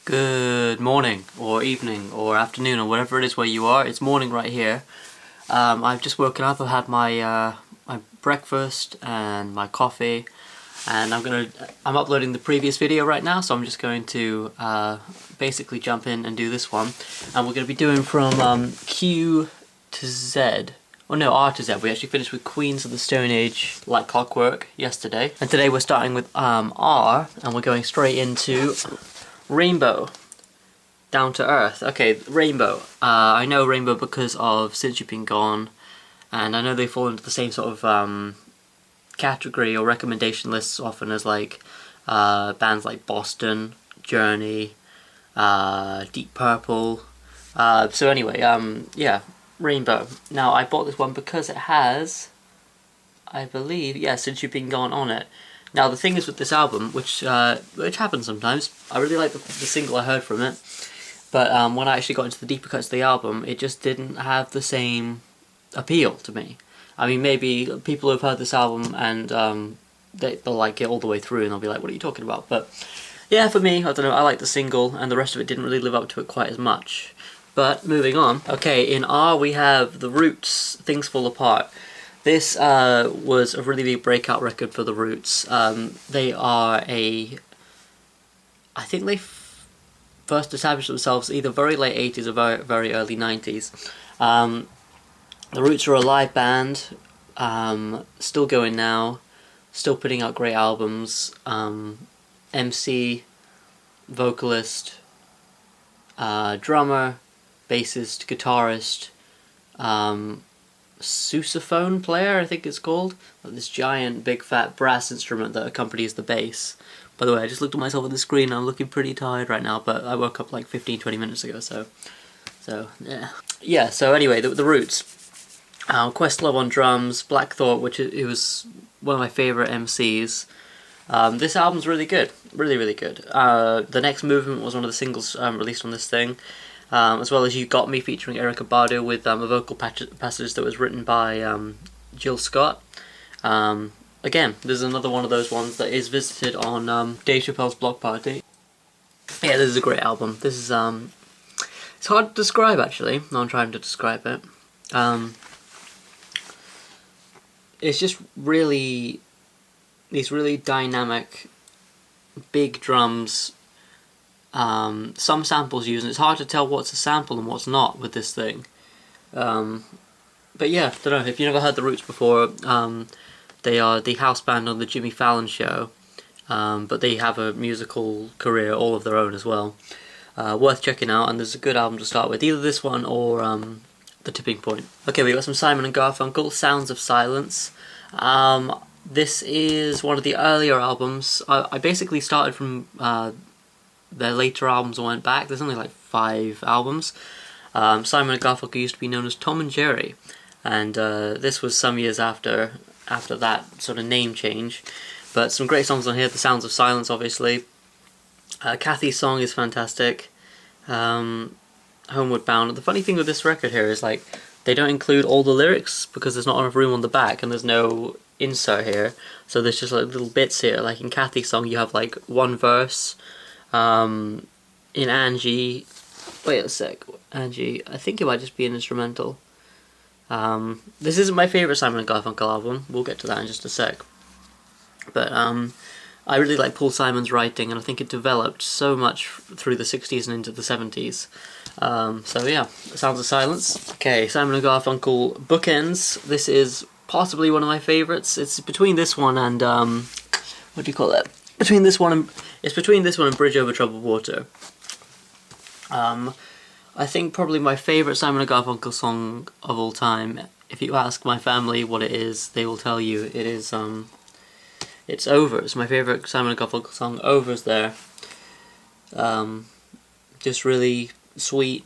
Good morning, or evening, or afternoon, or whatever it is where you are. It's morning right here. I've just woken up. I've had my breakfast and my coffee, and I'm uploading the previous video right now. So I'm just going to basically jump in and do this one, and we're going to be doing from Q to Z. Oh no, R to Z. We actually finished with Queens of the Stone Age like clockwork yesterday, and today we're starting with R, and we're going straight into Rainbow, Down to Earth. Okay, Rainbow. I know Rainbow because of Since You've Been Gone, and I know they fall into the same sort of category or recommendation lists often as like bands like Boston, Journey, Deep Purple. So anyway, yeah, Rainbow. Now I bought this one because it has, I believe, yeah, Since You've Been Gone on it. Now the thing is with this album, which happens sometimes, I really like the single I heard from it, but when I actually got into the deeper cuts of the album, it just didn't have the same appeal to me. I mean, maybe people who've heard this album and they'll like it all the way through and they'll be like, what are you talking about? But yeah, for me, I don't know, I like the single and the rest of it didn't really live up to it quite as much. But moving on. Okay, in R we have The Roots, Things Fall Apart. This was a really big breakout record for The Roots. They are I think they first established themselves either very late 80s or very, very early 90s. The Roots are a live band, still going now, still putting out great albums. MC, vocalist, drummer, bassist, guitarist, sousaphone player, I think it's called. This giant, big, fat brass instrument that accompanies the bass. By the way, I just looked at myself on the screen and I'm looking pretty tired right now, but I woke up like 15-20 minutes ago, so yeah. Yeah, so anyway, the Roots. Questlove on drums, Black Thought, which it was one of my favourite MCs. This album's really good. Really, really good. The Next Movement was one of the singles released on this thing. As well as You Got Me featuring Erykah Badu with a vocal passage that was written by Jill Scott. Again, this is another one of those ones that is visited on Dave Chappelle's Block Party. Yeah, this is a great album. This is, it's hard to describe actually, now I'm trying to describe it. It's just really, these really dynamic, big drums, some samples used, and it's hard to tell what's a sample and what's not with this thing. But yeah, I don't know, if you've never heard The Roots before, they are the house band on the Jimmy Fallon show, but they have a musical career all of their own as well. Worth checking out, and there's a good album to start with, either this one or The Tipping Point. Okay, we got some Simon and Garfunkel, Sounds of Silence. This is one of the earlier albums. I basically started from their later albums and went back. There's only like 5 albums. Simon and Garfunkel used to be known as Tom and Jerry, and this was some years after that sort of name change. But some great songs on here. The Sounds of Silence, obviously. Kathy's song is fantastic. Homeward Bound. The funny thing with this record here is like they don't include all the lyrics because there's not enough room on the back and there's no insert here. So there's just like little bits here. Like in Kathy's song, you have like one verse. In Angie, wait a sec, Angie, I think it might just be an instrumental. This isn't my favourite Simon & Garfunkel album, we'll get to that in just a sec. But I really like Paul Simon's writing, and I think it developed so much through the 60s and into the 70s. So yeah, Sounds of Silence. Okay, Simon & Garfunkel, Bookends. This is possibly one of my favourites. It's between this one and, what do you call it? It's between this one and Bridge Over Troubled Water. I think probably my favourite Simon & Garfunkel song of all time, if you ask my family what it is, they will tell you it is, it's Over. It's my favourite Simon & Garfunkel song. Over's there. Just really sweet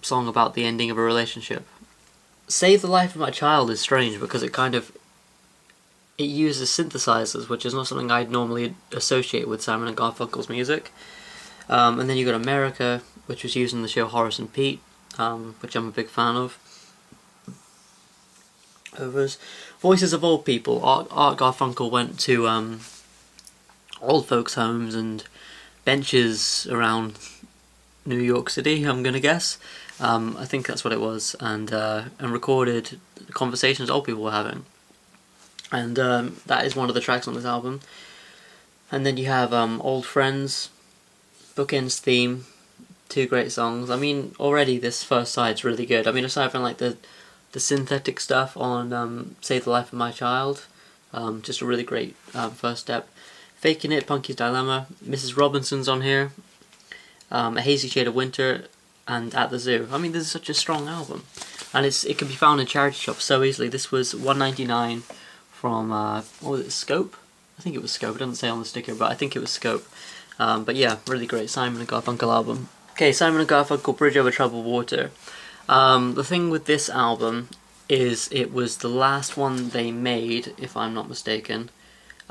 song about the ending of a relationship. Save the Life of My Child is strange because it uses synthesizers, which is not something I'd normally associate with Simon & Garfunkel's music. And then you got America, which was used in the show Horace and Pete, which I'm a big fan of. Overs. Voices of Old People. Art Garfunkel went to old folks' homes and benches around New York City, I'm gonna guess. I think that's what it was, and recorded conversations old people were having. And that is one of the tracks on this album. And then you have Old Friends, Bookends Theme, two great songs. I mean, already this first side's really good. I mean, aside from like the synthetic stuff on Save the Life of My Child, just a really great first step. Faking It, Punky's Dilemma, Mrs. Robinson's on here, A Hazy Shade of Winter, and At the Zoo. I mean, this is such a strong album, and it can be found in charity shops so easily. This was $1.99 from what was it, Scope? I think it was Scope. It doesn't say on the sticker, but I think it was Scope. But yeah, really great Simon and Garfunkel album. Okay, Simon and Garfunkel, Bridge Over Troubled Water. The thing with this album is it was the last one they made, if I'm not mistaken,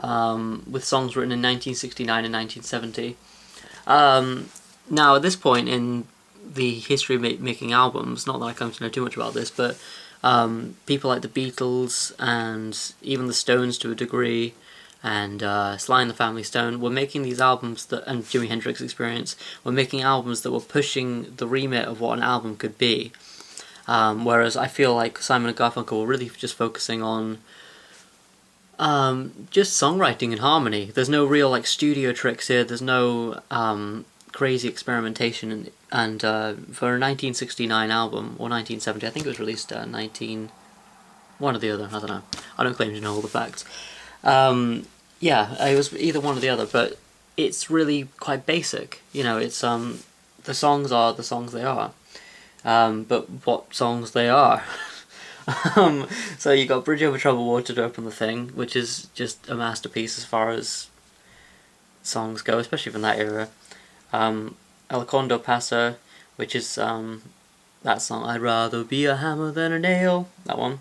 with songs written in 1969 and 1970. Now, at this point in the history of making albums, not that I come to know too much about this, but people like the Beatles and even the Stones to a degree, and Sly and the Family Stone were making these albums and Jimi Hendrix Experience were making albums that were pushing the remit of what an album could be. Whereas I feel like Simon and Garfunkel were really just focusing on just songwriting and harmony. There's no real like studio tricks here. There's no crazy experimentation. And for a 1969 album or 1970, I think it was released one or the other. I don't know. I don't claim to know all the facts. Yeah, it was either one or the other, but it's really quite basic. You know, it's the songs are the songs they are. But what songs they are. So you got Bridge Over Troubled Water to open the thing, which is just a masterpiece as far as songs go, especially from that era. El Condo Pasa, which is that song, I'd rather be a hammer than a nail, that one.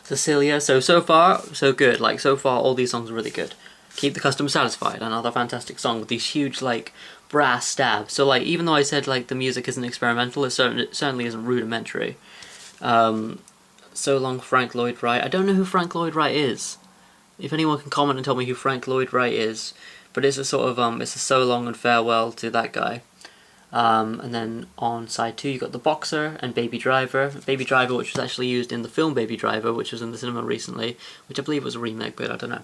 Cecilia, so far, so good. Like, so far, all these songs are really good. Keep the Customer Satisfied, another fantastic song with these huge, like, brass stabs. So, like, even though I said, like, the music isn't experimental, it certainly isn't rudimentary. So Long Frank Lloyd Wright. I don't know who Frank Lloyd Wright is. If anyone can comment and tell me who Frank Lloyd Wright is. But it's a sort of, it's a So Long and Farewell to that guy. And then on side 2 you got The Boxer and Baby Driver. Baby Driver, which was actually used in the film Baby Driver, which was in the cinema recently, which I believe was a remake, but I don't know.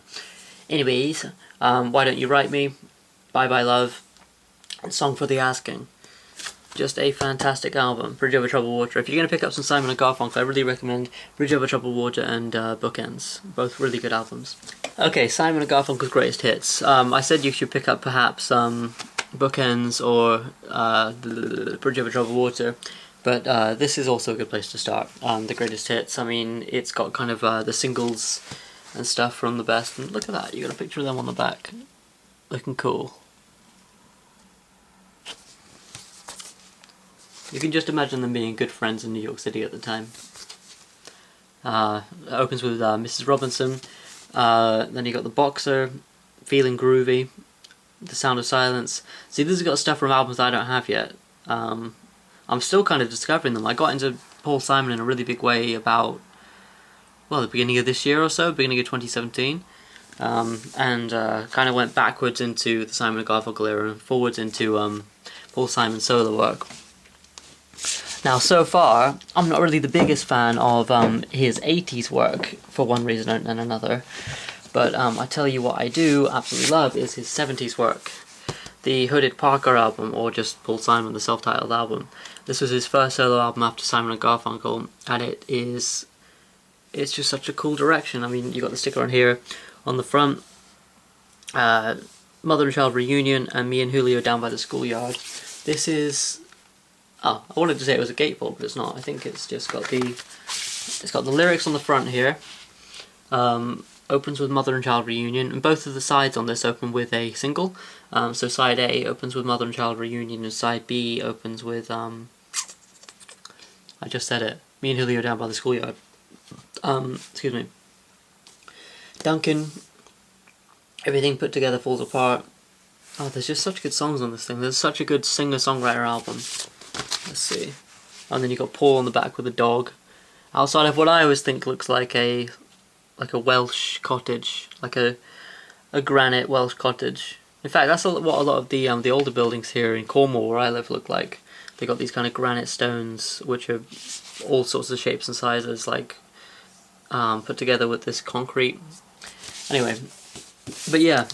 Anyways, Why Don't You Write Me, Bye Bye Love, and Song for the Asking. Just a fantastic album, Bridge Over Troubled Water. If you're going to pick up some Simon & Garfunkel, I really recommend Bridge Over Troubled Water and Bookends. Both really good albums. Okay, Simon & Garfunkel's greatest hits. I said you should pick up perhaps Bookends or Bridge Over Troubled Water, but this is also a good place to start. The greatest hits. I mean, it's got kind of the singles and stuff from the best. And look at that, you got a picture of them on the back, looking cool. You can just imagine them being good friends in New York City at the time. It opens with Mrs. Robinson. Then you got The Boxer, Feeling Groovy, The Sound of Silence. See, this has got stuff from albums that I don't have yet. I'm still kind of discovering them. I got into Paul Simon in a really big way about, well, the beginning of this year or so, beginning of 2017. And kind of went backwards into the Simon & Garfunkel era and forwards into Paul Simon's solo work. Now, so far, I'm not really the biggest fan of his 80s work, for one reason and another. But I tell you what I do absolutely love is his 70s work. The Hooded Parker album, or just Paul Simon, the self-titled album. This was his first solo album after Simon & Garfunkel, and it's just such a cool direction. I mean, you got the sticker on here, on the front, Mother and Child Reunion, and Me and Julio Down by the Schoolyard. This is... Oh, I wanted to say it was a gatefold, but it's not. I think it's just got the lyrics on the front here. Opens with Mother and Child Reunion, and both of the sides on this open with a single. So side A opens with Mother and Child Reunion, and side B opens with I just said it. Me and Julio Down by the Schoolyard. Excuse me. Duncan. Everything Put Together Falls Apart. Oh, there's just such good songs on this thing. There's such a good singer-songwriter album. Let's see. And then you got Paul on the back with a dog. Outside of what I always think looks like a Welsh cottage, like a granite Welsh cottage. In fact, that's what a lot of the older buildings here in Cornwall, where I live, look like. They got these kind of granite stones, which are all sorts of shapes and sizes, like put together with this concrete. Anyway, but yeah,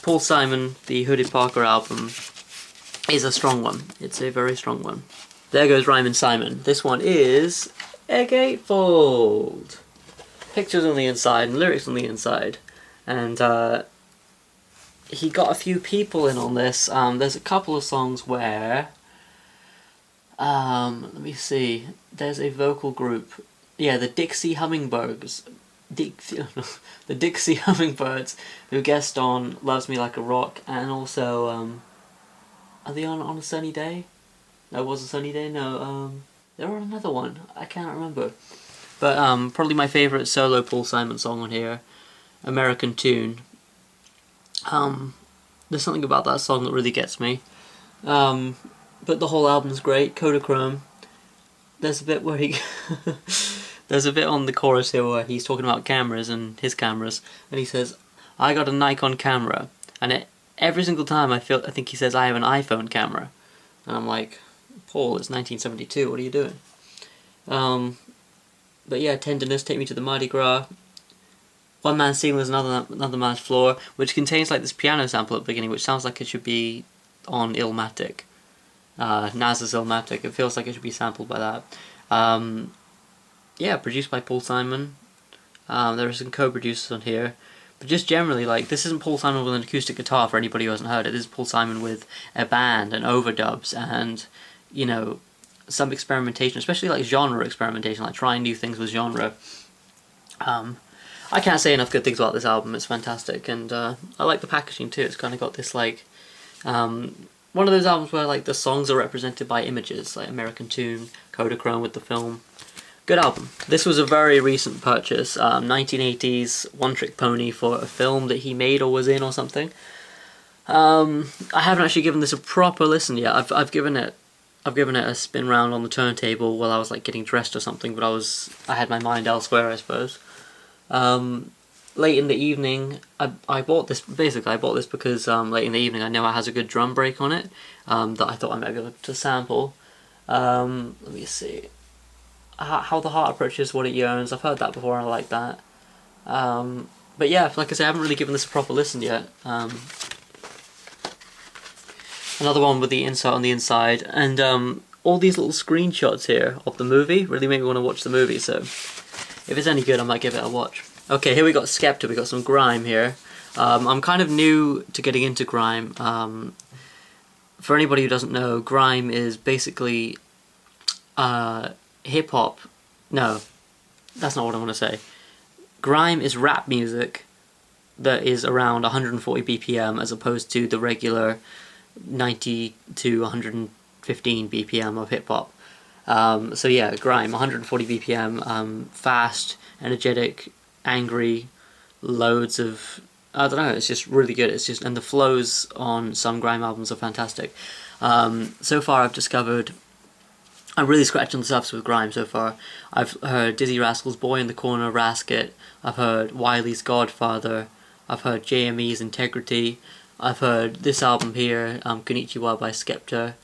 Paul Simon, the Hooded Parker album, is a strong one. It's a very strong one. There goes Ryman Simon. This one is a gatefold. Pictures on the inside and lyrics on the inside, and he got a few people in on this. There's a couple of songs where, let me see. There's a vocal group. Yeah, the Dixie Hummingbirds. The Dixie Hummingbirds, who guest on "Loves Me Like a Rock," and also, are they on a sunny day? No, it was a sunny day. No, they're on another one. I can't remember. But probably my favourite solo Paul Simon song on here, "American Tune." There's something about that song that really gets me. But the whole album's great. Kodachrome. There's a bit where he there's a bit on the chorus here where he's talking about cameras and his cameras, and he says, "I got a Nikon camera," and every single time I think he says, "I have an iPhone camera," and I'm like, Paul, it's 1972. What are you doing? But yeah, Tenderness, Take Me to the Mardi Gras. One Man's Ceiling is another Man's Floor, which contains like this piano sample at the beginning, which sounds like it should be on Illmatic. Nas's Illmatic. It feels like it should be sampled by that. Yeah, produced by Paul Simon. There are some co-producers on here. But just generally, like, this isn't Paul Simon with an acoustic guitar for anybody who hasn't heard it. This is Paul Simon with a band and overdubs and, you know, some experimentation, especially like genre experimentation, like trying new things with genre. I can't say enough good things about this album. It's fantastic, and I like the packaging too. It's kind of got this like one of those albums where like the songs are represented by images, like American Tune, Kodachrome with the film. Good album. This was a very recent purchase, 1980s One Trick Pony for a film that he made or was in or something. I haven't actually given this a proper listen yet. I've given it a spin round on the turntable while I was like getting dressed or something, but I had my mind elsewhere, I suppose. Late in the evening, I bought this. Basically, I bought this because late in the evening I know it has a good drum break on it that I thought I might be able to sample. Let me see. How the Heart Approaches What It Yearns. I've heard that before and I like that. But yeah, like I say, I haven't really given this a proper listen yet. Another one with the insert on the inside, and all these little screenshots here of the movie really make me want to watch the movie, so if it's any good I might give it a watch. Okay, here we got Skepta, we got some grime here. I'm kind of new to getting into grime. For anybody who doesn't know, grime is basically hip-hop. No, that's not what I want to say. Grime is rap music that is around 140 BPM as opposed to the regular 90 to 115 BPM of hip-hop. So yeah, grime, 140 BPM, fast, energetic, angry, loads of, I don't know, it's just really good. It's just, and the flows on some grime albums are fantastic. So far I've discovered, I'm really scratching the surface with grime so far. I've heard Dizzy Rascal's Boy in the Corner, Rasket. I've heard Wiley's Godfather. I've heard JME's Integrity. I've heard this album here, Konnichiwa by Skepta.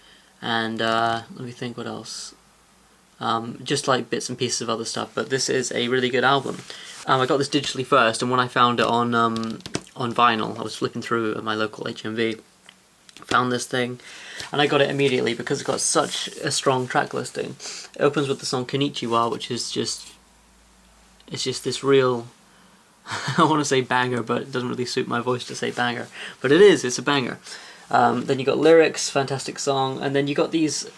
And let me think what else. Just like bits and pieces of other stuff, but this is a really good album. I got this digitally first, and when I found it on vinyl, I was flipping through at my local HMV, found this thing, and I got it immediately because it got such a strong track listing. It opens with the song Konnichiwa, which is just, it's just this real, I want to say banger, but it doesn't really suit my voice to say banger, but it's a banger. Then you got lyrics, fantastic song, and then you got these.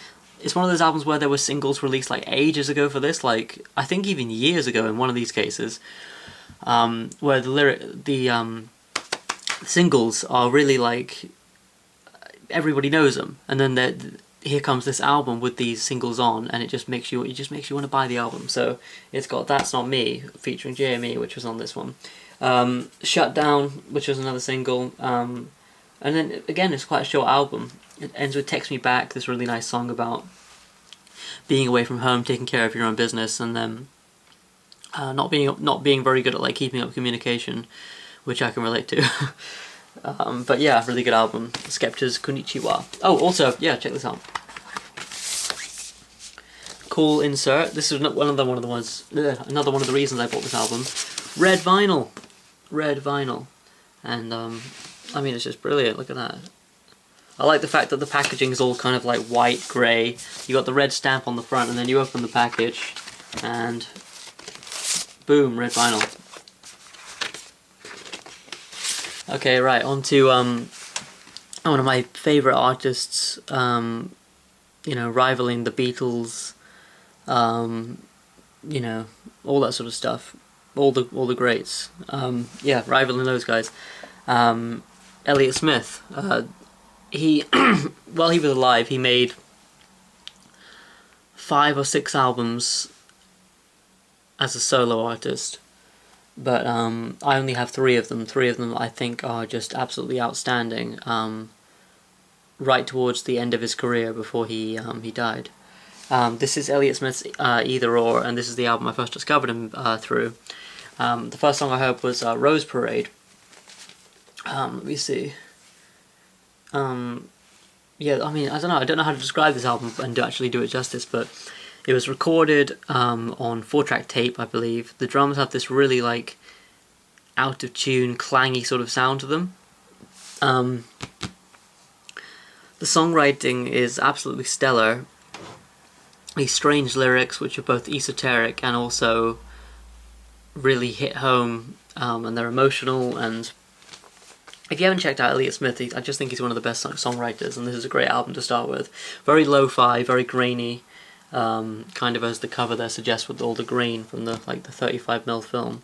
It's one of those albums where there were singles released like ages ago for this, like I think even years ago in one of these cases, where the singles are really like everybody knows them, and then here comes this album with these singles on, and it just makes you want to buy the album. So it's got That's Not Me featuring JME, which was on this one, Shut Down, which was another single, and then again it's quite a short album. It ends with Text Me Back, this really nice song about being away from home, taking care of your own business, and then not being very good at like keeping up communication, which I can relate to. But yeah, really good album. Skepta's Konnichiwa. Oh, also, yeah, check this out. Cool insert. This is another one of the reasons I bought this album. Red vinyl. Red vinyl. And, I mean, it's just brilliant. Look at that. I like the fact that the packaging is all kind of like white, grey. You got the red stamp on the front, and then you open the package, and boom, red vinyl. Okay, right, on to one of my favourite artists, you know, rivaling the Beatles, you know, all that sort of stuff, all the greats. Yeah, rivaling those guys. Elliott Smith. He, while he was alive, he made 5 or 6 albums as a solo artist, but I only have 3 of them. 3 of them I think are just absolutely outstanding. Right towards the end of his career, before he died. This is Elliott Smith's Either Or, and this is the album I first discovered him through. The first song I heard was Rose Parade. Let me see. Yeah, I mean, I don't know how to describe this album and to actually do it justice, but it was recorded on 4-track tape, I believe. The drums have this really, like, out-of-tune, clangy sort of sound to them. The songwriting is absolutely stellar. These strange lyrics, which are both esoteric and also really hit home, and they're emotional. And if you haven't checked out Elliott Smith, I just think he's one of the best songwriters, and this is a great album to start with. Very lo-fi, very grainy, kind of as the cover there suggests, with all the grain from the 35mm film.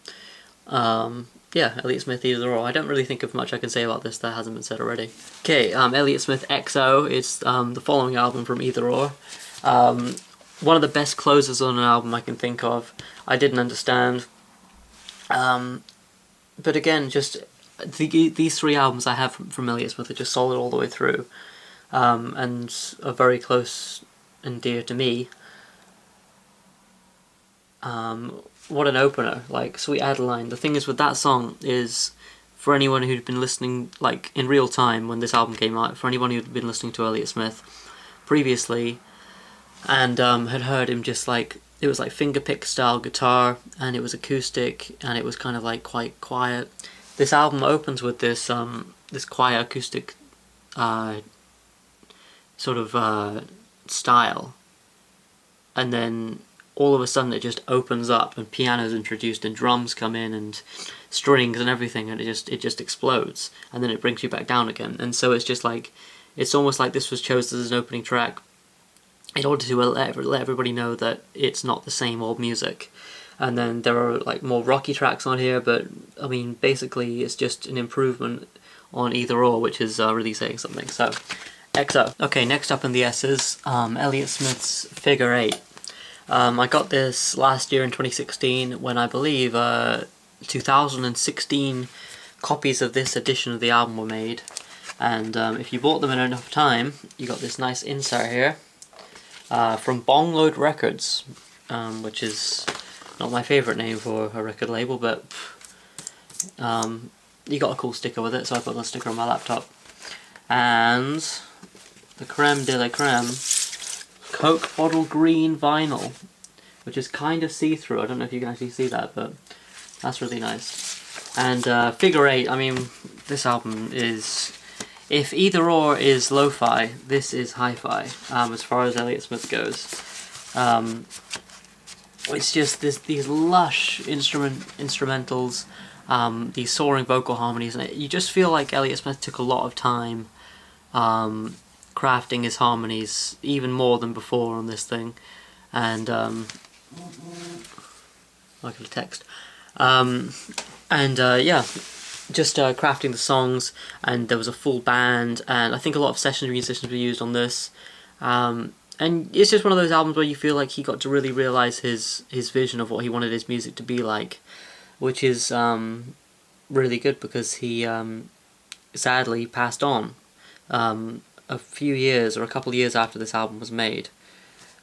Yeah, Elliott Smith, Either Or. I don't really think of much I can say about this that hasn't been said already. Okay, Elliott Smith XO. It's the following album from Either Or. One of the best closers on an album I can think of. I didn't understand. But again, just these 3 albums I have from Elliott Smith are just solid all the way through, and are very close and dear to me. What an opener, like Sweet Adeline. The thing is with that song is, for anyone who'd been listening, like, in real time when this album came out, for anyone who'd been listening to Elliott Smith previously, and had heard him just like, it was like fingerpick style guitar, and it was acoustic, and it was kind of like quite quiet. This album opens with this this quiet acoustic sort of style, and then all of a sudden it just opens up and piano's introduced and drums come in and strings and everything, and it just explodes, and then it brings you back down again. And so it's just like, it's almost like this was chosen as an opening track in order to let everybody know that it's not the same old music. And then there are like more rocky tracks on here, but I mean basically it's just an improvement on Either Or, which is really saying something. So XO. Okay, next up in the S's, Elliott Smith's Figure 8. I got this last year in 2016 when I believe 2016 copies of this edition of the album were made, and if you bought them in enough time, you got this nice insert here from Bongload Records, which is not my favourite name for a record label, but you got a cool sticker with it, so I put the sticker on my laptop. And the creme de la creme, Coke bottle green vinyl, which is kind of see-through. I don't know if you can actually see that, but that's really nice. And Figure 8, I mean, this album is, if Either Or is lo-fi, this is hi-fi, as far as Elliott Smith goes. It's just these lush instrumentals, these soaring vocal harmonies, and you just feel like Elliott Smith took a lot of time crafting his harmonies, even more than before on this thing. And like a text, yeah, just crafting the songs, and there was a full band, and I think a lot of session musicians were used on this. And it's just one of those albums where you feel like he got to really realise his vision of what he wanted his music to be like, which is really good, because he sadly passed on a few years, or a couple of years after this album was made.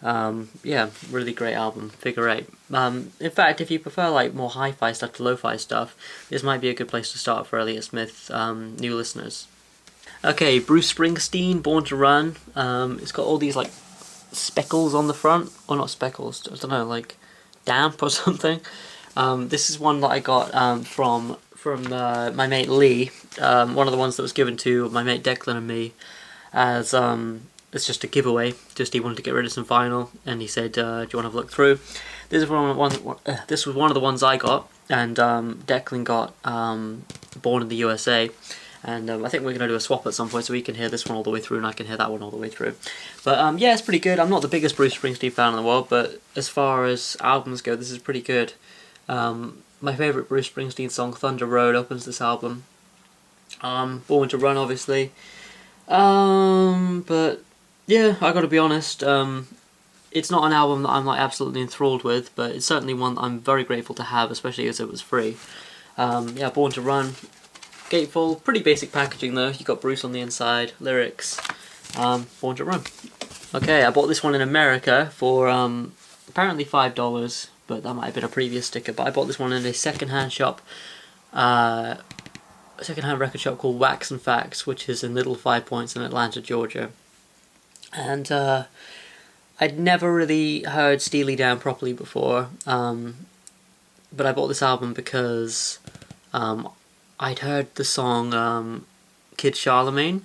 Yeah, really great album, Figure Eight. In fact, if you prefer like more hi-fi stuff to lo-fi stuff, this might be a good place to start for Elliott Smith new listeners. Okay, Bruce Springsteen, Born to Run. It's got all these like speckles on the front, or not speckles, I don't know, like damp or something. This is one that I got from my mate Lee, one of the ones that was given to my mate Declan and me as it's just a giveaway. Just he wanted to get rid of some vinyl, and he said, "Do you want to have a look through?" This was one of the ones I got, and Declan got Born in the USA. And I think we're going to do a swap at some point so he can hear this one all the way through and I can hear that one all the way through. But yeah, it's pretty good. I'm not the biggest Bruce Springsteen fan in the world, but as far as albums go, this is pretty good. My favourite Bruce Springsteen song, Thunder Road, opens this album. Born to Run, obviously. But yeah, I gotta be honest, it's not an album that I'm like absolutely enthralled with, but it's certainly one that I'm very grateful to have, especially as it was free. Yeah, Born to Run. Gatefold, pretty basic packaging though. You got Bruce on the inside, lyrics, Born to Run. Okay, I bought this one in America for apparently $5, but that might have been a previous sticker. But I bought this one in a second-hand shop, a second-hand record shop called Wax and Facts, which is in Little Five Points in Atlanta, Georgia. And I'd never really heard Steely Dan properly before, but I bought this album because I'd heard the song Kid Charlemagne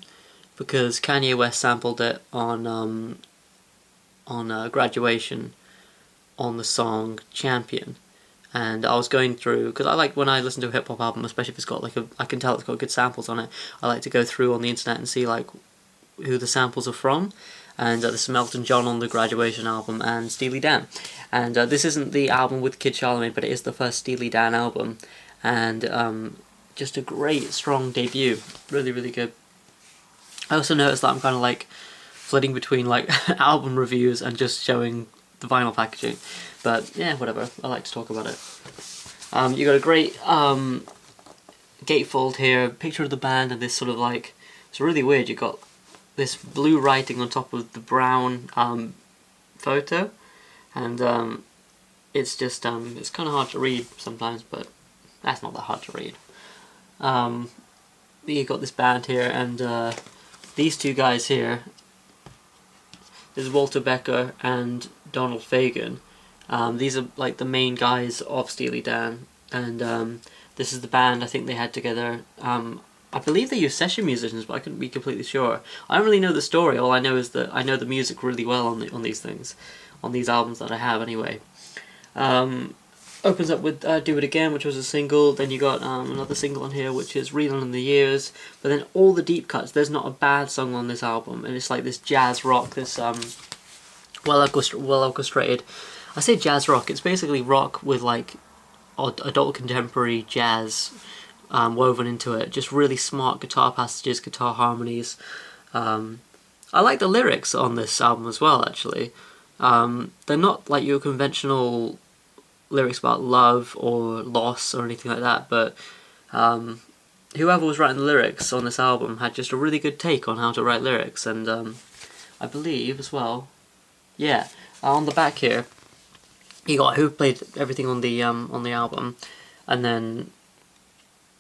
because Kanye West sampled it on Graduation on the song Champion, and I was going through, because I like when I listen to a hip hop album, especially if it's got like I can tell it's got good samples on it. I like to go through on the internet and see like who the samples are from, and this is Elton John on the Graduation album and Steely Dan, and this isn't the album with Kid Charlemagne, but it is the first Steely Dan album, and just a great, strong debut. Really, really good. I also noticed that I'm kind of like flitting between like album reviews and just showing the vinyl packaging. But yeah, whatever. I like to talk about it. You got a great gatefold here, picture of the band, and this sort of like, it's really weird. You got this blue writing on top of the brown photo, and it's just it's kind of hard to read sometimes, but that's not that hard to read. You got this band here, and these two guys here. This is Walter Becker and Donald Fagen. These are like the main guys of Steely Dan, and this is the band I think they had together. I believe they use session musicians, but I couldn't be completely sure. I don't really know the story. All I know is that I know the music really well on these things, on these albums that I have anyway. Opens up with Do It Again, which was a single. Then you got another single on here, which is Reeling in the Years. But then all the deep cuts. There's not a bad song on this album, and it's like this jazz rock, this well orchestrated. I say jazz rock. It's basically rock with like adult contemporary jazz woven into it. Just really smart guitar passages, guitar harmonies. I like the lyrics on this album as well. Actually, they're not like your conventional lyrics about love or loss or anything like that, but whoever was writing the lyrics on this album had just a really good take on how to write lyrics, and I believe as well, yeah, on the back here you got who played everything on the album, and then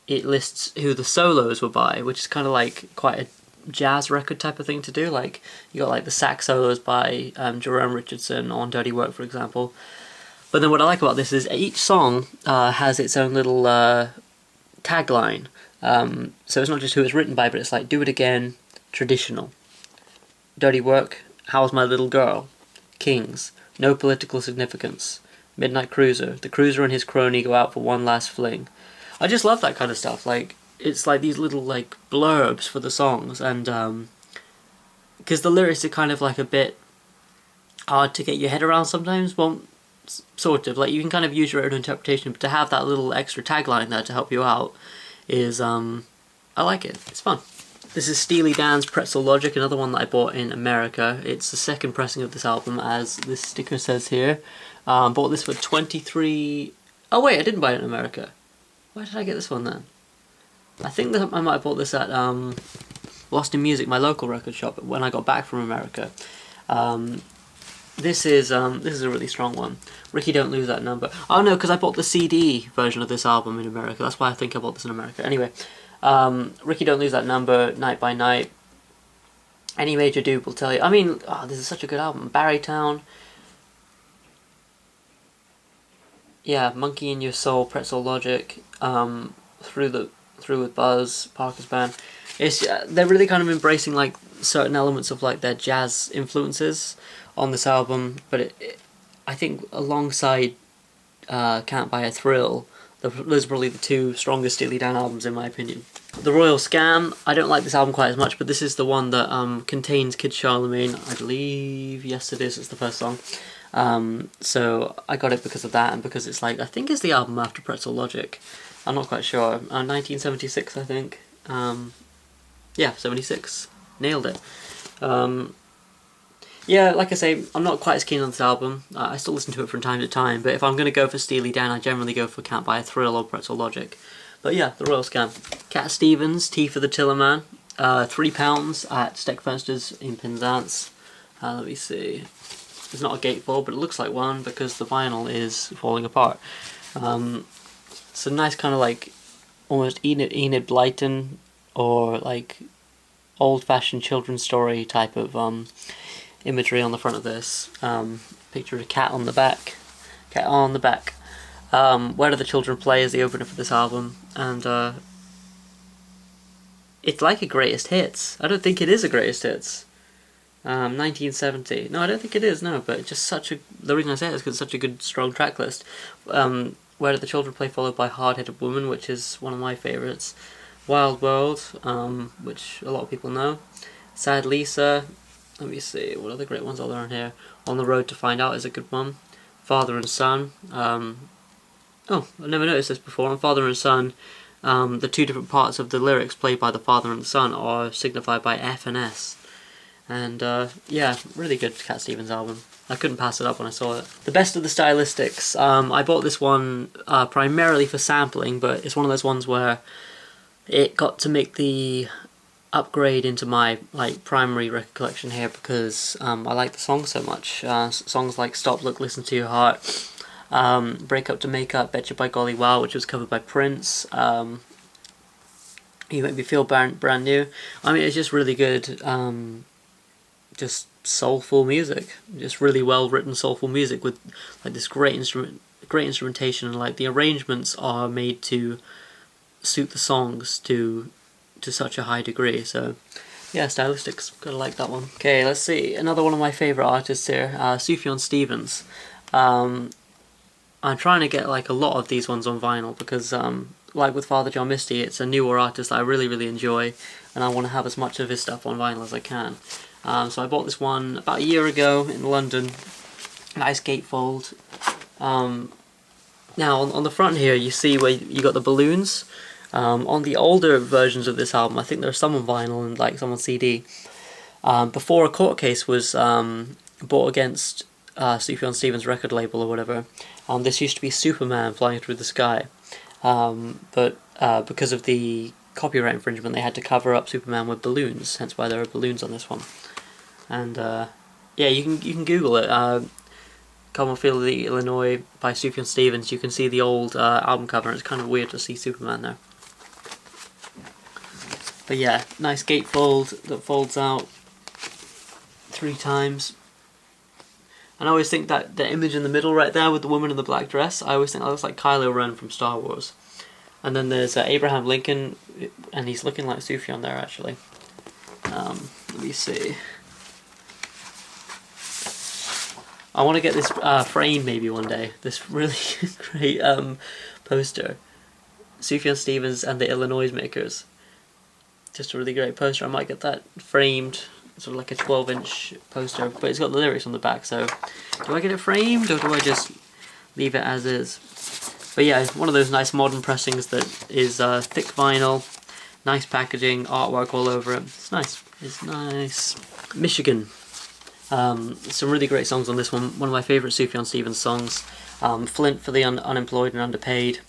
it lists who the solos were by, which is kind of like quite a jazz record type of thing to do. Like you got like the sax solos by Jerome Richardson on Dirty Work, for example. But then what I like about this is each song has its own little tagline. So it's not just who it's written by, but it's like Do It Again, Traditional. Dirty Work, How's My Little Girl? Kings, No Political Significance. Midnight Cruiser, the cruiser and his crony go out for one last fling. I just love that kind of stuff. Like it's like these little like blurbs for the songs, and because the lyrics are kind of like a bit hard to get your head around sometimes. Well, sort of like you can kind of use your own interpretation, but to have that little extra tagline there to help you out is I like it. It's fun. This is Steely Dan's Pretzel Logic, another one that I bought in America. It's the second pressing of this album, as this sticker says here. Bought this for $23. Oh wait, I didn't buy it in America. Why did I get this one then? I think that I might have bought this at Lost in Music, my local record shop, when I got back from America. This is a really strong one. Ricky Don't Lose That Number. Oh no, because I bought the CD version of this album in America. That's why I think I bought this in America. Anyway, Ricky Don't Lose That Number, Night by Night. Any Major Dude will tell you. I mean, this is such a good album. Barrytown. Yeah, Monkey in Your Soul, Pretzel Logic. Through with Buzz, Parker's Band. It's they're really kind of embracing like certain elements of like their jazz influences on this album, but I think alongside Can't Buy a Thrill, those are probably the two strongest Steely Dan albums in my opinion. The Royal Scam, I don't like this album quite as much, but this is the one that contains Kid Charlemagne, I believe. Yes, it is. It's the first song. So I got it because of that, and because it's like, I think it's the album after Pretzel Logic. I'm not quite sure. 1976, I think. Yeah, 76. Nailed it. Yeah, like I say, I'm not quite as keen on this album. I still listen to it from time to time, but if I'm going to go for Steely Dan, I generally go for Can't Buy a Thrill or Pretzel Logic. But yeah, The Royal Scam. Cat Stevens, Tea for the Tillerman. £3 at Steckfensters in Penzance. Let me see. It's not a gatefold, but it looks like one because the vinyl is falling apart. It's a nice kind of like almost Enid Blyton or like old-fashioned children's story type of imagery on the front of this. Picture of a cat on the back. Cat on the back. Where Do the Children Play is the opener for this album, and it's like a greatest hits. I don't think it is a greatest hits. 1970. No, I don't think it is. No, but just such a. The reason I say it is because it's such a good, strong track list. Where Do the Children Play, followed by Hard Headed Woman, which is one of my favourites. Wild World, which a lot of people know. Sad Lisa. Let me see, what other great ones are there on here? On the Road to Find Out is a good one. Father and Son. Oh, I never noticed this before. On Father and Son, the two different parts of the lyrics played by the father and the son are signified by F and S. And yeah, really good Cat Stevens album. I couldn't pass it up when I saw it. The Best of the Stylistics. I bought this one primarily for sampling, but it's one of those ones where it got to make the upgrade into my like primary record collection here because I like the songs so much. Songs like Stop, Look, Listen to Your Heart, Break Up to Make Up, Betcha by Golly Wow, which was covered by Prince. You Make Me Feel Brand New. I mean, it's just really good. Just soulful music, just really well written soulful music with like this great instrumentation, and like the arrangements are made to suit the songs to such a high degree. So yeah, Stylistics, gotta like that one. Okay, let's see, another one of my favourite artists here, Sufjan Stevens. I'm trying to get like a lot of these ones on vinyl because like with Father John Misty, it's a newer artist that I really enjoy, and I want to have as much of his stuff on vinyl as I can. So I bought this one about a year ago in London. Nice gatefold. Now on the front here you see where you got the balloons. On the older versions of this album, I think there's some on vinyl and like some on CD. Before a court case was brought against Sufjan Stevens' record label or whatever, this used to be Superman flying through the sky. But because of the copyright infringement, they had to cover up Superman with balloons, hence why there are balloons on this one. And yeah, you can Google it. Carmel Illinois by Sufjan Stevens. You can see the old album cover, and it's kind of weird to see Superman there. But yeah, nice gatefold that folds out 3 times. And I always think that the image in the middle right there with the woman in the black dress, I always think that looks like Kylo Ren from Star Wars. And then there's Abraham Lincoln, and he's looking like Sufjan there actually. Let me see. I want to get this frame maybe one day. This really great poster. Sufjan Stevens and the Illinois Makers. Just a really great poster. I might get that framed, sort of like a 12-inch poster, but it's got the lyrics on the back, so do I get it framed or do I just leave it as is? But yeah, one of those nice modern pressings that is thick vinyl, nice packaging, artwork all over it. It's nice. It's nice. Michigan. Some really great songs on this one. One of my favourite Sufjan Stevens songs. Flint for the Unemployed and Underpaid.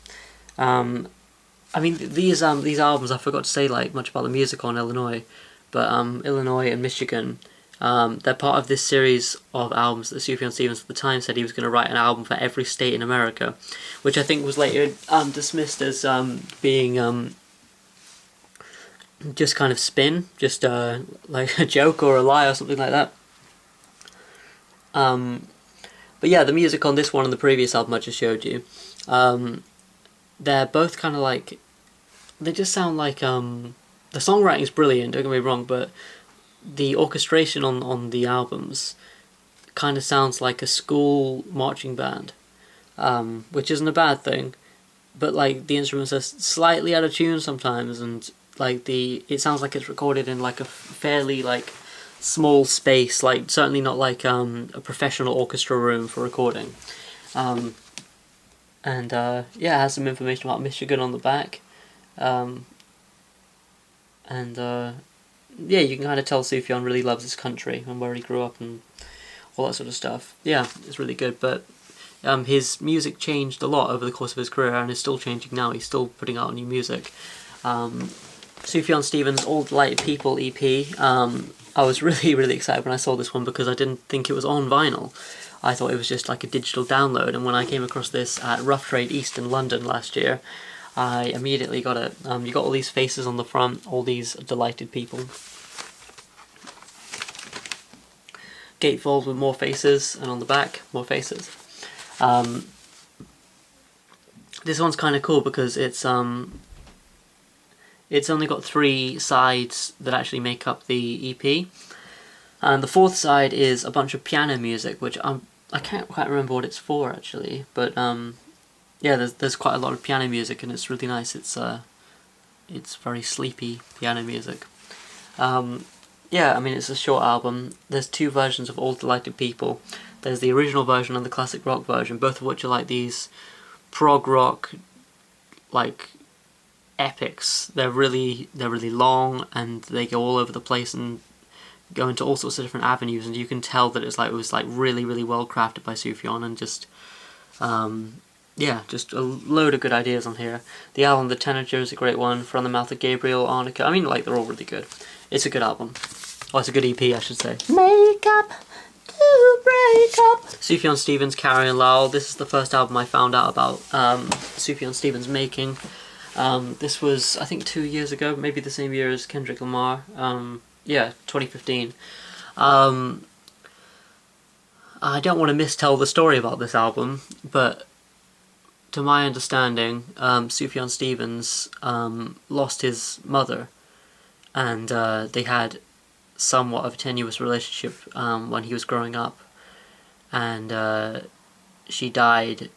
I mean, these albums, I forgot to say like much about the music on Illinois, but Illinois and Michigan, They're part of this series of albums that Sufjan Stevens at the time said he was going to write an album for every state in America, which I think was later dismissed as being just kind of spin, just like a joke or a lie or something like that. But yeah, the music on this one and the previous album I just showed you, they're both kind of like, they just sound like, the songwriting is brilliant, don't get me wrong, but the orchestration on the albums kind of sounds like a school marching band, which isn't a bad thing, but like the instruments are slightly out of tune sometimes, and like it sounds like it's recorded in like a fairly like small space, like certainly not like a professional orchestra room for recording. Yeah, it has some information about Michigan on the back, yeah, you can kind of tell Sufjan really loves his country and where he grew up and all that sort of stuff. Yeah, it's really good, but his music changed a lot over the course of his career and is still changing now. He's still putting out new music. Sufjan Stevens' All Delighted People EP, I was really excited when I saw this one because I didn't think it was on vinyl. I thought it was just like a digital download, and when I came across this at Rough Trade East in London last year, I immediately got it. You got all these faces on the front, all these delighted people. Gatefold with more faces, and on the back, more faces. This one's kind of cool because it's only got 3 sides that actually make up the EP, and the 4th side is a bunch of piano music, which I can't quite remember what it's for actually, but yeah, there's quite a lot of piano music and it's really nice. It's very sleepy piano music. Yeah, I mean, it's a short album. There's 2 versions of All Delighted People. There's the original version and the classic rock version, both of which are like these prog rock, like, epics. They're really long and they go all over the place and go into all sorts of different avenues, and you can tell that it was really well crafted by Sufjan, and just yeah, just a load of good ideas on here. The album The Tanager is a great one. From the Mouth of Gabriel, Arnica. I mean, like, they're all really good. It's a good album. Oh, it's a good EP, I should say. Make up to break up. Sufjan Stevens, Carrie and Lowell. This is the first album I found out about Sufjan Stevens making. This was, I think, 2 years ago, maybe the same year as Kendrick Lamar. Yeah, 2015. I don't want to mistell the story about this album, but to my understanding, Sufjan Stevens lost his mother, and they had somewhat of a tenuous relationship when he was growing up, and she died,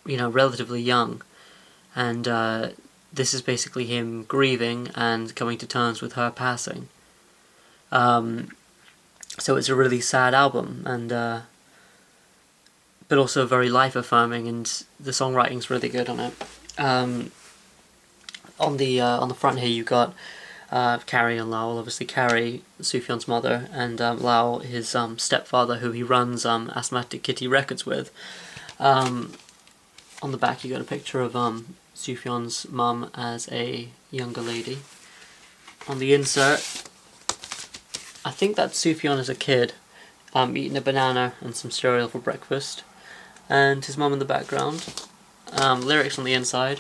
relatively young, and this is basically him grieving and coming to terms with her passing. So it's a really sad album, and but also very life-affirming, and the songwriting's really good on it. On the front here you got Carrie and Lowell. Obviously Carrie, Sufjan's mother, and Lowell, his stepfather, who he runs Asthmatic Kitty Records with. On the back you got a picture of Sufjan's mum as a younger lady. On the insert, I think that's Sufjan as a kid, eating a banana and some cereal for breakfast, and his mum in the background. Lyrics on the inside.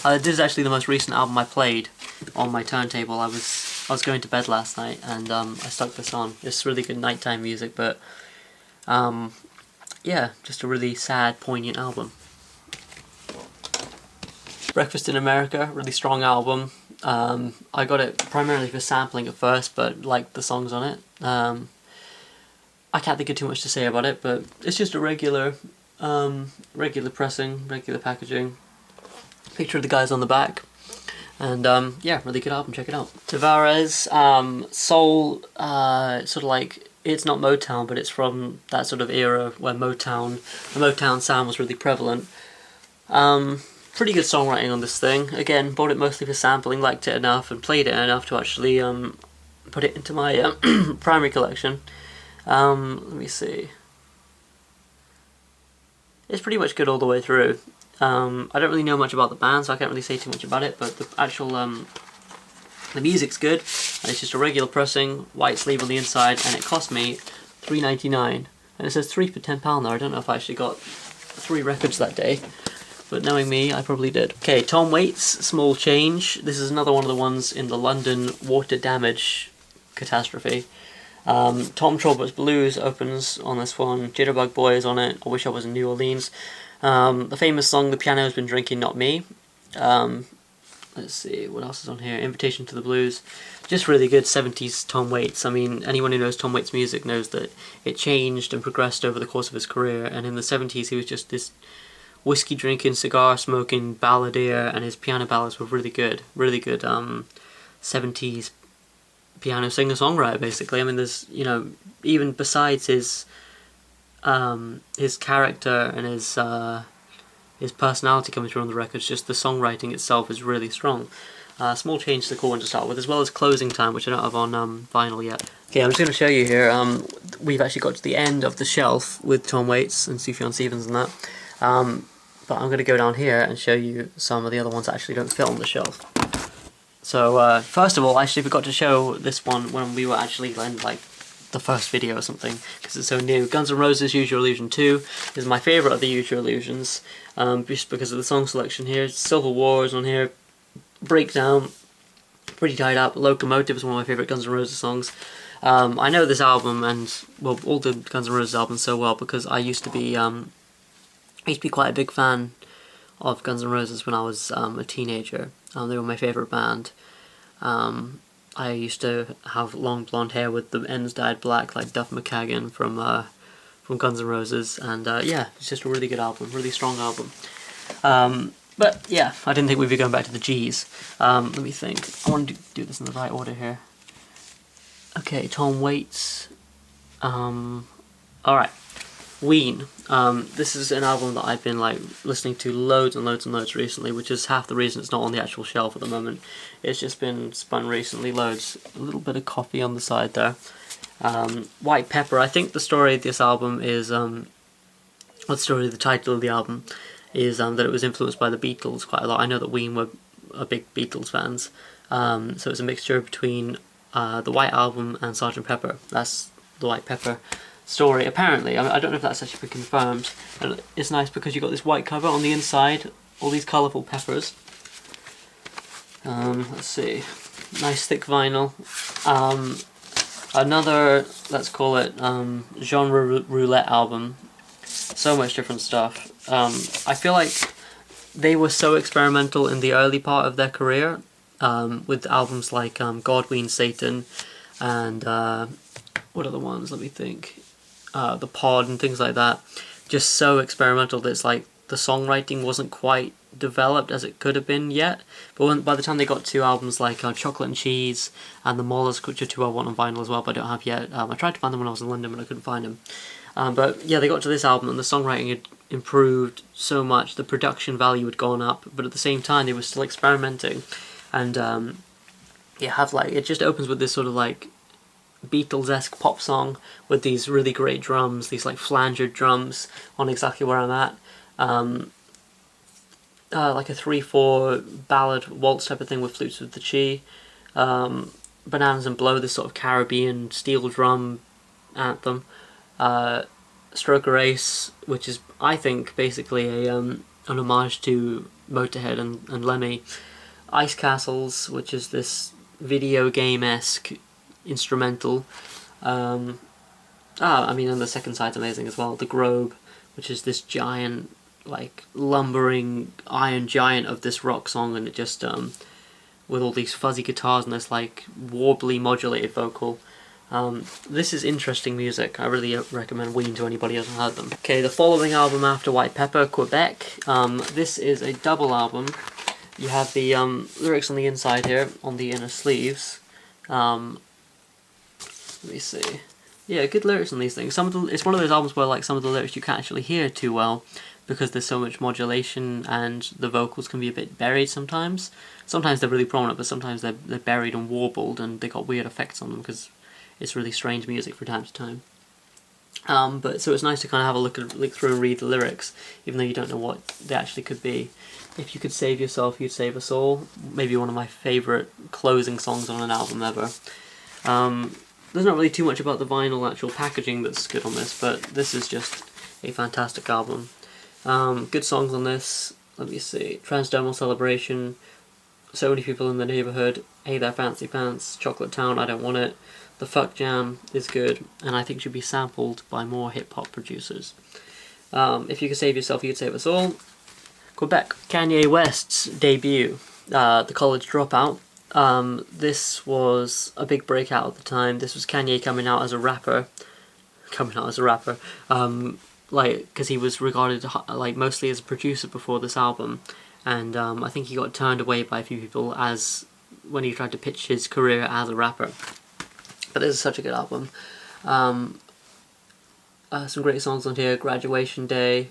This is actually the most recent album I played on my turntable. I was going to bed last night and I stuck this on. It's really good nighttime music, but yeah, just a really sad, poignant album. Breakfast in America, really strong album. I got it primarily for sampling at first, but liked the songs on it. I can't think of too much to say about it, but it's just a regular pressing, regular packaging. Picture of the guys on the back, and yeah, really good album. Check it out. Tavares, soul, sort of like, it's not Motown, but it's from that sort of era where the Motown sound was really prevalent. Pretty good songwriting on this thing. Again, bought it mostly for sampling, liked it enough, and played it enough to actually put it into my primary collection. Let me see. It's pretty much good all the way through. I don't really know much about the band, so I can't really say too much about it, but the actual The music's good, and it's just a regular pressing, white sleeve on the inside, and it cost me $3.99. And it says 3 for £10 there. I don't know if I actually got 3 records that day, but knowing me, I probably did. Okay, Tom Waits, Small Change. This is another one of the ones in the London water damage catastrophe. Tom Trolbert's Blues opens on this one. Jitterbug Boy is on it. I Wish I Was in New Orleans. The famous song The Piano's Been Drinking, Not Me. Let's see, what else is on here? Invitation to the Blues. Just really good 70s Tom Waits. I mean, anyone who knows Tom Waits' music knows that it changed and progressed over the course of his career, and in the 70s he was just this whiskey drinking, cigar smoking balladeer, and his piano ballads were really good. Really good 70s piano singer-songwriter, basically. I mean, there's, you know, even besides his character and his personality coming through on the records, just the songwriting itself is really strong. Small Change is a cool one to start with, as well as Closing Time, which I don't have on vinyl yet. Okay, I'm just going to show you here, we've actually got to the end of the shelf with Tom Waits and Sufjan Stevens and that, but I'm going to go down here and show you some of the other ones that actually don't fit on the shelf. So, first of all, I actually forgot to show this one when we were actually in, like, the first video or something, because it's so new. Guns N' Roses Use Your Illusion 2 is my favourite of the Use Your Illusions, just because of the song selection here. Civil War is on here, Breakdown, Pretty Tied Up, Locomotive is one of my favourite Guns N' Roses songs. I know this album and, well, all the Guns N' Roses albums so well because I used to be quite a big fan of Guns N' Roses when I was a teenager. They were my favourite band. I used to have long blonde hair with the ends dyed black like Duff McKagan from Guns N' Roses, and yeah, it's just a really good album, really strong album. But yeah, I didn't think we'd be going back to the G's. Let me think. I want to do this in the right order here. Okay, Tom Waits. Alright, Ween. This is an album that I've been like listening to loads and loads and loads recently, which is half the reason it's not on the actual shelf at the moment. It's just been spun recently loads. A little bit of coffee on the side there. White Pepper. I think the story of this album is, the title of the album is that it was influenced by the Beatles quite a lot. I know that Ween were big Beatles fans, so it's a mixture between the White Album and Sgt. Pepper. That's the White Pepper story, apparently. I don't know if that's actually been confirmed. And it's nice because you've got this white cover on the inside, all these colourful peppers. Let's see, nice thick vinyl. Another, let's call it, genre roulette album. So much different stuff. I feel like they were so experimental in the early part of their career, with albums like Godween Satan and what other ones, let me think, The Pod and things like that. Just so experimental that it's like the songwriting wasn't quite developed as it could have been yet, but by the time they got to albums like Chocolate and Cheese and The Mollusk, which are two I want on vinyl as well but I don't have yet, I tried to find them when I was in London but I couldn't find them. But yeah, they got to this album and the songwriting had improved so much, the production value had gone up, but at the same time they were still experimenting, and you have like, it just opens with this sort of like Beatles-esque pop song with these really great drums, these like flangered drums on Exactly Where I'm At, like a 3/4 ballad waltz type of thing with Flutes with the Chi, Bananas and Blow, this sort of Caribbean steel drum anthem, Stroker Ace, which is, I think, basically an homage to Motorhead and Lemmy, Ice Castles, which is this video game-esque instrumental, I mean, and the second side's amazing as well, The Grove, which is this giant, like, lumbering iron giant of this rock song, and it just, with all these fuzzy guitars and this, like, warbly modulated vocal. This is interesting music. I really recommend Ween to anybody who hasn't heard them. Okay, the following album after White Pepper, Quebec. This is a double album. You have the lyrics on the inside here, on the inner sleeves. Let me see. Yeah, good lyrics on these things. It's one of those albums where like some of the lyrics you can't actually hear too well because there's so much modulation and the vocals can be a bit buried sometimes. Sometimes they're really prominent, but sometimes they're buried and warbled and they got weird effects on them because it's really strange music from time to time. But so it's nice to kind of have a look through and read the lyrics, even though you don't know what they actually could be. If You Could Save Yourself, You'd Save Us All. Maybe one of my favourite closing songs on an album ever. There's not really too much about the vinyl actual packaging that's good on this, but this is just a fantastic album. Good songs on this. Let me see. Transdermal Celebration, So Many People in the Neighborhood, Hey There Fancy Pants, Chocolate Town, I Don't Want It. The Fuck Jam is good, and I think should be sampled by more hip-hop producers. If You Could Save Yourself, You'd Save Us All. Quebec. Kanye West's debut, The College Dropout. This was a big breakout at the time. This was Kanye coming out as a rapper. Because he was regarded like mostly as a producer before this album, and I think he got turned away by a few people as when he tried to pitch his career as a rapper. But this is such a good album. Some great songs on here. Graduation Day,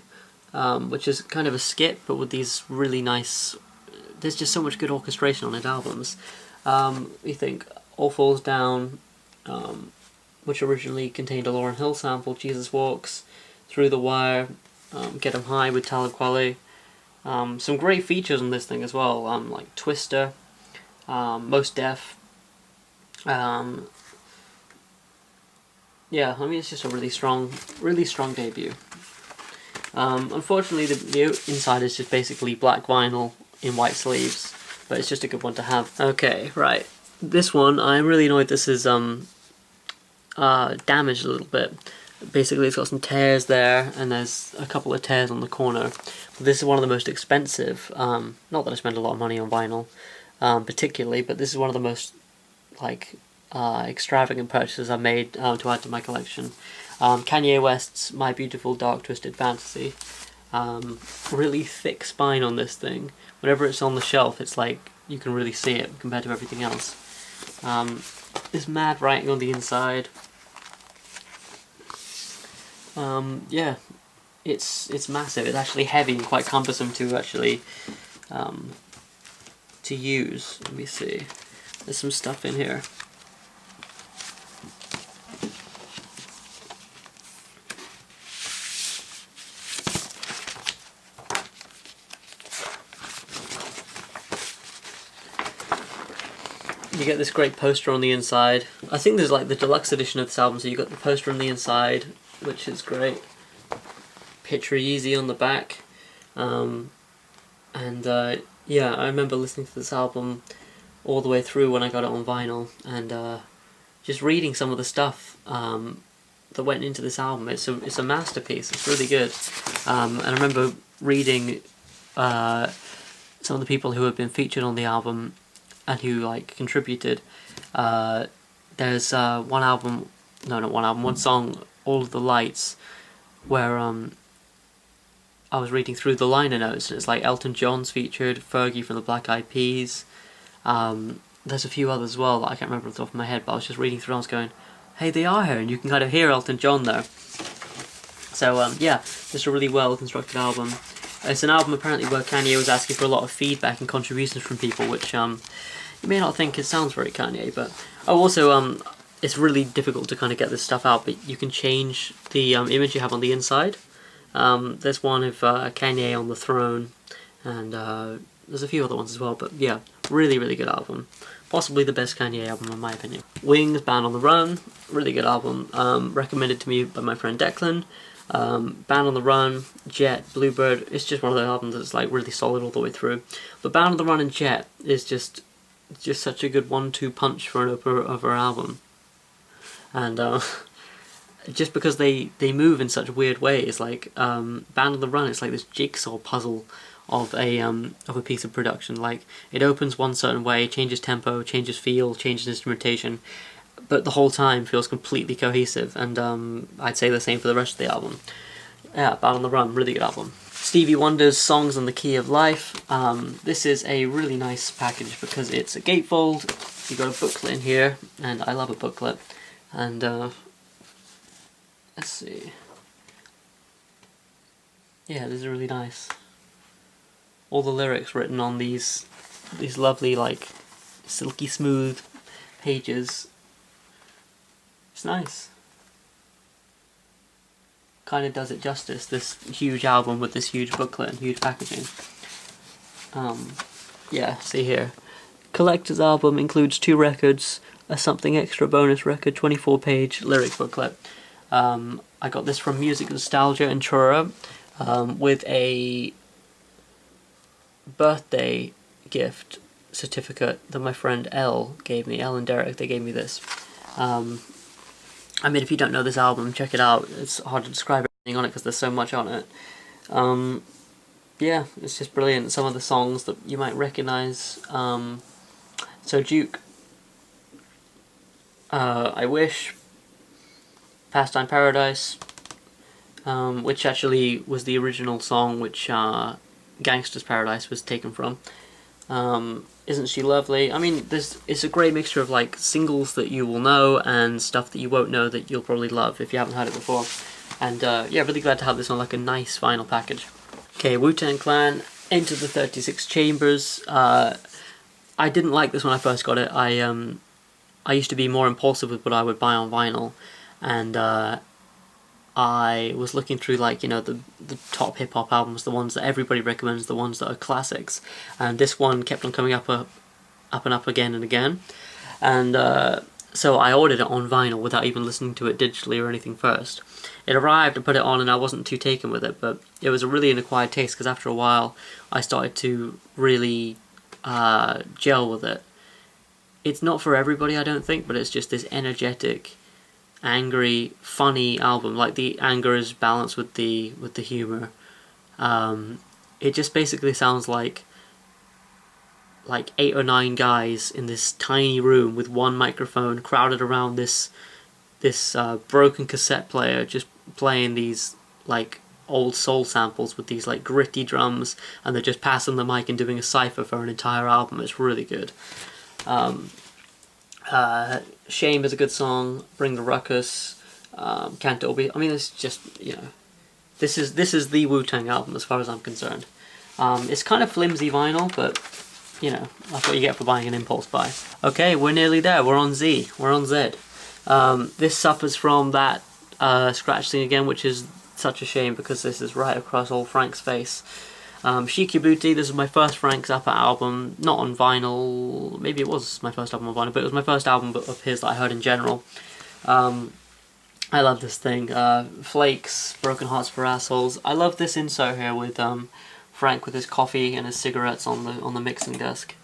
which is kind of a skip, but with these really nice. There's just so much good orchestration on his albums. We think All Falls Down, which originally contained a Lauryn Hill sample. Jesus Walks, Through the Wire, Get 'Em High with Talib Kweli. Some great features on this thing as well, like Twister, Most Def. Yeah, I mean, it's just a really strong debut. Unfortunately, the inside is just basically black vinyl in white sleeves, but it's just a good one to have. Okay, right. This one, I'm really annoyed this is damaged a little bit. Basically, it's got some tears there, and there's a couple of tears on the corner. But this is one of the most expensive, not that I spend a lot of money on vinyl, particularly, but this is one of the most, like, extravagant purchases I made to add to my collection. Kanye West's My Beautiful Dark Twisted Fantasy. Really thick spine on this thing. Whenever it's on the shelf, it's like you can really see it compared to everything else. This mad writing on the inside. Yeah, it's massive. It's actually heavy and quite cumbersome to actually to use. Let me see. There's some stuff in here. You get this great poster on the inside. I think there's like the deluxe edition of this album, so you got the poster on the inside, which is great. Picture Easy on the back. Yeah, I remember listening to this album all the way through when I got it on vinyl, and just reading some of the stuff that went into this album. It's a masterpiece. It's really good. And I remember reading some of the people who have been featured on the album and who like contributed. There's one song, All of the Lights, where I was reading through the liner notes, and it's like Elton John's featured, Fergie from the Black Eyed Peas. There's a few others as well that I can't remember off the top of my head, but I was just reading through and I was going, hey, they are here, and you can kind of hear Elton John there. So yeah, just a really well constructed album. It's an album apparently where Kanye was asking for a lot of feedback and contributions from people, which you may not think it sounds very Kanye, but also it's really difficult to kind of get this stuff out, but you can change the image you have on the inside. There's one of Kanye on the throne, and there's a few other ones as well, but yeah, really, really good album. Possibly the best Kanye album in my opinion. Wings, Band on the Run, really good album. Recommended to me by my friend Declan. Band on the Run, Jet, Bluebird, it's just one of the albums that's like really solid all the way through. But Band on the Run and Jet is just such a good 1-2 punch for an over album. And just because they move in such weird ways, like Band on the Run, it's like this jigsaw puzzle of a piece of production. Like it opens one certain way, changes tempo, changes feel, changes instrumentation, but the whole time feels completely cohesive, and I'd say the same for the rest of the album. Yeah, Band on the Run, really good album. Stevie Wonder's Songs on the Key of Life. This is a really nice package because it's a gatefold, you got a booklet in here, and I love a booklet, and let's see. Yeah, this is really nice. All the lyrics written on these lovely, like, silky smooth pages. It's nice. Kind of does it justice, this huge album with this huge booklet and huge packaging. Yeah, see here. Collector's album includes 2 records, a Something Extra bonus record, 24-page lyric booklet. I got this from Music Nostalgia in Truro with a birthday gift certificate that my friend Elle gave me. Elle and Derek, they gave me this. I mean, if you don't know this album, check it out. It's hard to describe everything on it because there's so much on it. Yeah, it's just brilliant. Some of the songs that you might recognise. So Duke, I Wish, Pastime Paradise, which actually was the original song which Gangsta's Paradise was taken from. Isn't She Lovely? I mean, it's a great mixture of like singles that you will know and stuff that you won't know that you'll probably love if you haven't heard it before. And yeah, really glad to have this on like a nice final package. Okay, Wu-Tang Clan, Enter the 36 Chambers. I didn't like this when I first got it. I used to be more impulsive with what I would buy on vinyl, and I was looking through like, you know, the top hip hop albums, the ones that everybody recommends, the ones that are classics, and this one kept on coming up and up again and again, and so I ordered it on vinyl without even listening to it digitally or anything first. It arrived, I put it on, and I wasn't too taken with it, but it was a really an acquired taste because after a while I started to really gel with it. It's not for everybody, I don't think, but it's just this energetic, angry, funny album. Like the anger is balanced with the humor. It just basically sounds like 8 or 9 guys in this tiny room with one microphone crowded around this broken cassette player, just playing these like old soul samples with these like gritty drums, and they're just passing the mic and doing a cypher for an entire album. It's really good. Shame is a good song. Bring the Ruckus, Can't Be. I mean, it's just, you know, this is the Wu-Tang album as far as I'm concerned. It's kind of flimsy vinyl, but you know, that's what you get for buying an impulse buy. Okay, we're nearly there. We're on Z. We're on Z. This suffers from that scratch thing again, which is such a shame because this is right across old Frank's face. Shiki Booty, this is my first Frank Zappa album, not on vinyl, maybe it was my first album on vinyl, but it was my first album of his that I heard in general. I love this thing. Flakes, Broken Hearts for Assholes. I love this insert here with Frank with his coffee and his cigarettes on the mixing desk.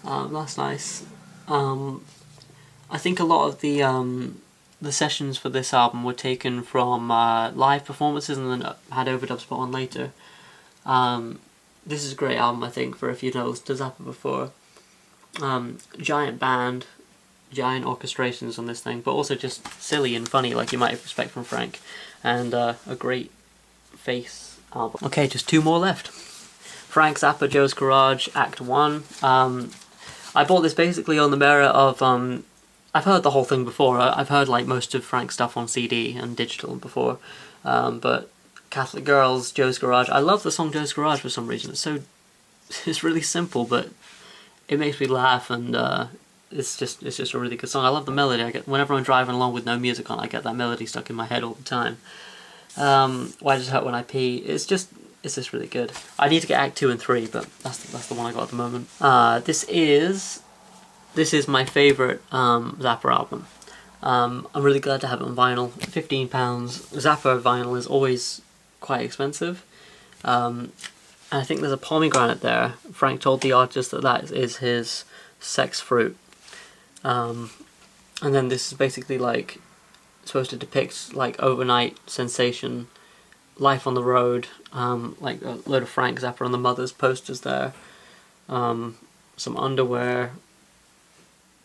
That's nice. I think a lot of the sessions for this album were taken from live performances and then had overdubs put on later. This is a great album, I think, for if you know to Zappa before. Giant band, giant orchestrations on this thing, but also just silly and funny like you might expect from Frank, and a great face album. Okay, just 2 more left. Frank Zappa, Joe's Garage, Act 1. I bought this basically on the merit of, I've heard the whole thing before. I've heard like most of Frank's stuff on CD and digital before, but Catholic Girls, Joe's Garage. I love the song Joe's Garage for some reason. It's really simple, but it makes me laugh, and it's just a really good song. I love the melody. Whenever I'm driving along with no music on, I get that melody stuck in my head all the time. Why Does It Hurt When I Pee? It's just really good. I need to get Act 2 and 3, but that's the one I got at the moment. This is my favourite Zappa album. I'm really glad to have it on vinyl. £15. Zappa vinyl is always quite expensive. And I think there's a pomegranate there. Frank told the artist that is his sex fruit. And then this is basically like supposed to depict like overnight sensation, life on the road, like a load of Frank Zappa on the Mother's posters there, some underwear,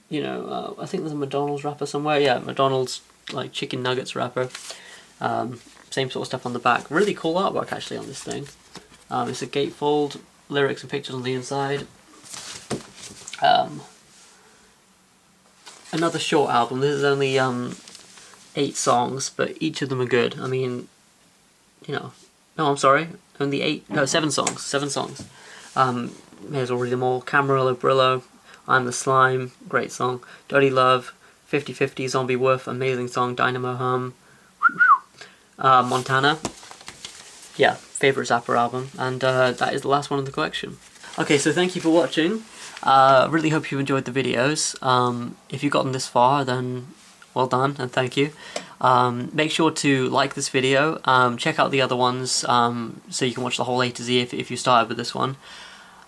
you know, I think there's a McDonald's wrapper somewhere, yeah, McDonald's like chicken nuggets wrapper, same sort of stuff on the back. Really cool artwork actually on this thing. It's a gatefold, lyrics and pictures on the inside. Another short album. This is only 8 songs, but each of them are good. I mean, you know, no, I'm sorry, only 7 songs. 7 songs. May as well read them all. Camarillo Brillo, I'm the Slime, great song. Dirty Love, 50-50, Zombie Wolf, amazing song. Dynamo Hum, Montana. Yeah, favourite Zappa album, and that is the last one in the collection. Okay, so thank you for watching. Really hope you enjoyed the videos. If you've gotten this far, then well done and thank you. Make sure to like this video. Check out the other ones so you can watch the whole A to Z if you started with this one.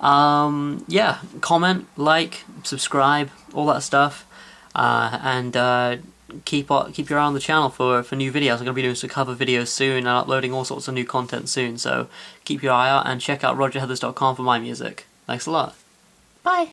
Yeah, comment, like, subscribe, all that stuff, and keep your eye on the channel for new videos. I'm going to be doing some cover videos soon and uploading all sorts of new content soon, so keep your eye out and check out rogerheathers.com for my music. Thanks a lot. Bye!